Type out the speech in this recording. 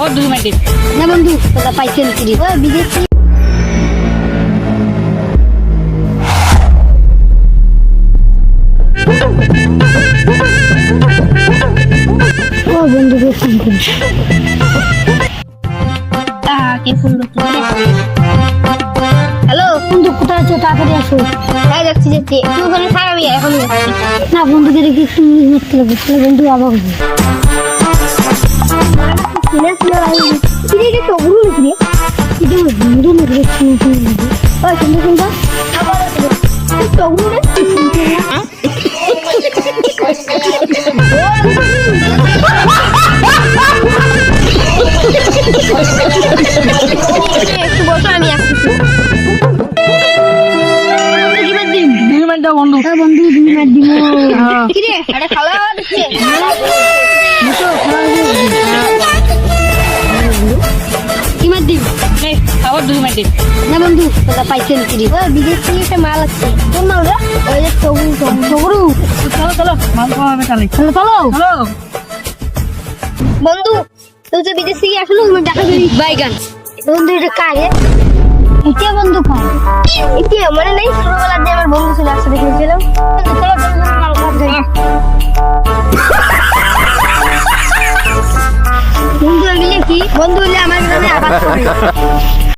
খাবার 2 মিনিট না বন্ধু তোরা পাইছেন কি রে বিদেশি ও বন্ধু কে ফোন করি কে ফোন করতে হ্যালো বন্ধু কোথায় আছো তাড়াতাড়ি আসো হ্যাঁ যাচ্ছি যাচ্ছি একটু ওখানে থাক আমি এখন যাচ্ছি না বন্ধুকে দেখি একটু মিস মারতে লাগবে তাহলে বন্ধু আবার হবে কিরে টগরু নাকি এটা বন্ধু নাকি শুনতে ওই শুনতে শুনতে টগরু রে একটু বসো আমি আসছি 2 মিনিট দাও বন্ধু হ্যাঁ বন্ধু 2 মিনিট দিব কিরে আরে খাওয়া দিচ্ছে কি মার দিবি এই খাবার 2 মিনিট না বন্ধু তোরা পাইছেন কি রে বিদেশি একটা মাল আছে কোন মাল রে ওই যে টগরু টগরু চলো চলো মাল খাওয়া হবে তাহলে চলো চলো চলো বন্ধু তুই যে বিদেশি আসলো তুমি দেখা করি বাইগান বন্ধু এটা কারে এটা বন্ধু খায় এটা মনে নেই ছোটবেলা দিয়ে আমার বন্ধু ছিল একসাথে খেলছিলাম বন্ধু এগুলো কি বন্ধু হলে আমার গ্রামে আবাদ করে